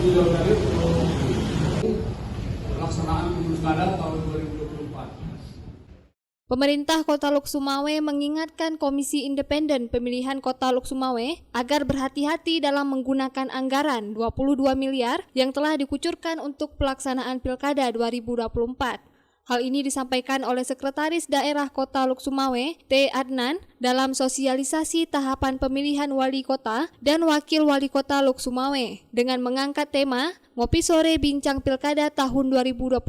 jurnalist pelaksanaan pilkada tahun 2024. Pemerintah Kota Lok Sumawe mengingatkan Komisi Independen Pemilihan Kota Lok Sumawe agar berhati-hati dalam menggunakan anggaran 22 miliar yang telah dikucurkan untuk pelaksanaan Pilkada 2024. Hal ini disampaikan oleh Sekretaris Daerah Kota Lok Sumawe, T. Adnan, dalam sosialisasi tahapan pemilihan wali kota dan wakil wali kota Lok Sumawe dengan mengangkat tema Ngopi Sore Bincang Pilkada tahun 2024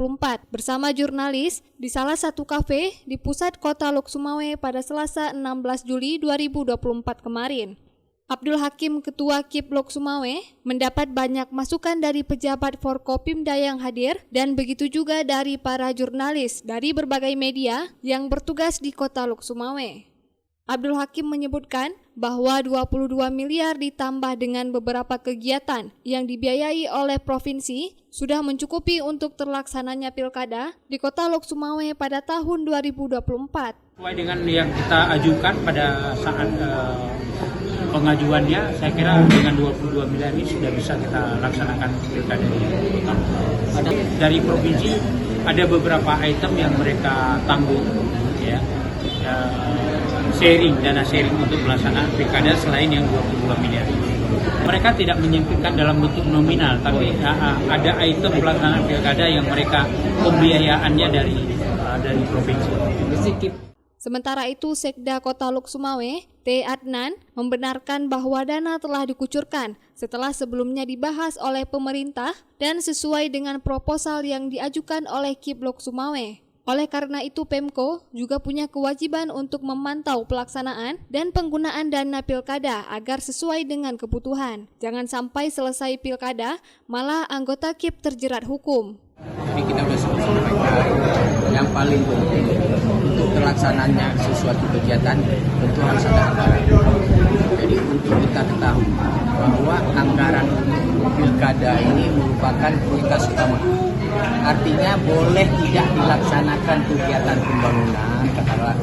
bersama jurnalis di salah satu kafe di pusat Kota Lok Sumawe pada Selasa 16 Juli 2024 kemarin. Abdul Hakim, Ketua KIP Lok Sumawe, mendapat banyak masukan dari pejabat Forkopimda yang hadir dan begitu juga dari para jurnalis dari berbagai media yang bertugas di Kota Lok Sumawe. Abdul Hakim menyebutkan bahwa 22 miliar ditambah dengan beberapa kegiatan yang dibiayai oleh provinsi sudah mencukupi untuk terlaksananya pilkada di Kota Lok Sumawe pada tahun 2024. Sesuai dengan yang kita ajukan pada saat pengajuannya, saya kira dengan 22 miliar ini sudah bisa kita laksanakan pilkada ini. Dari provinsi ada beberapa item yang mereka tanggung, ya, dana sharing untuk pelaksanaan pilkada selain yang 22 miliar ini. Mereka tidak menyempitkan dalam bentuk nominal, tapi ada item pelaksanaan pilkada yang mereka pembiayaannya dari provinsi. Sementara itu, Sekda Kota Lok Sumawe, T. Adnan, membenarkan bahwa dana telah dikucurkan setelah sebelumnya dibahas oleh pemerintah dan sesuai dengan proposal yang diajukan oleh KIP Lok Sumawe. Oleh karena itu, Pemko juga punya kewajiban untuk memantau pelaksanaan dan penggunaan dana pilkada agar sesuai dengan kebutuhan. Jangan sampai selesai pilkada, malah anggota KIP terjerat hukum. Jadi kita sudah sampaikan yang paling penting untuk terlaksananya sesuatu kegiatan tentu harus ada anggaran. Jadi untuk kita ketahui bahwa anggaran pilkada ini merupakan prioritas utama. Artinya boleh tidak dilaksanakan kegiatan pembangunan, katakanlah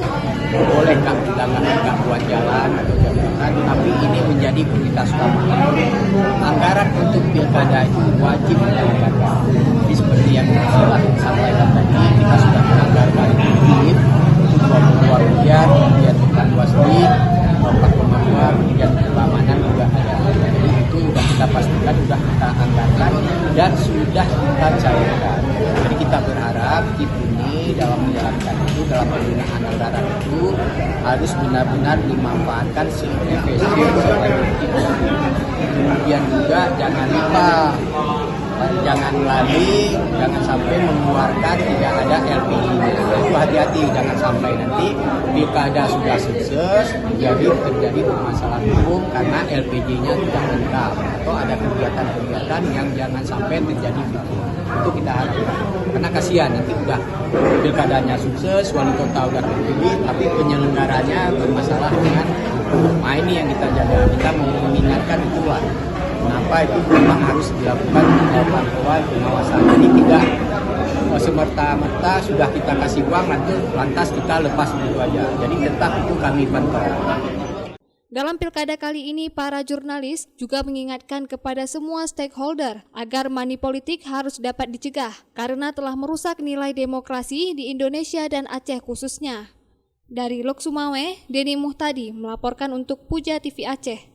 boleh kita nggak buat jalan atau jembatan, tapi ini menjadi prioritas utama. Anggaran untuk pilkada itu wajib dianggarkan. Jadi seperti yang saya sampaikan tadi, kita sudah menganggarkan UID 22 miliar, kemudian untuk Wasli 4,2, kemudian keamanan juga ada. Jadi itu sudah kita pastikan, sudah kita anggarkan dan sudah kita cairkan. Jadi kita berharap KIP ini dalam menjalankan itu, dalam penggunaan anggaran itu harus benar-benar dimanfaatkan seefisien sebaik-baiknya. Kemudian juga jangan lupa, jangan lagi, jangan sampai mengeluarkan tidak ada LPG. Itu hati-hati, jangan sampai nanti pilkada sudah sukses terjadi permasalahan hukum karena LPG-nya tidak lengkap atau ada kegiatan-kegiatan yang jangan sampai terjadi hukum. Itu kita harapkan. Karena kasihan nanti udah pilkadanya sukses, wali kota udah terpilih, tapi penyelenggaranya bermasalah dengan hukum. Nah, ini yang kita jaga. Kita mau mengingatkan itulah. Kenapa itu memang harus dilakukan pantauan pengawasan. Jadi tidak semerta-merta sudah kita kasih uang lantas kita lepas begitu aja. Jadi tetap itu kami pantau. Dalam pilkada kali ini, para jurnalis juga mengingatkan kepada semua stakeholder agar money politik harus dapat dicegah karena telah merusak nilai demokrasi di Indonesia dan Aceh khususnya. Dari Lok Sumawe, Denny Muhtadi melaporkan untuk Puja TV Aceh.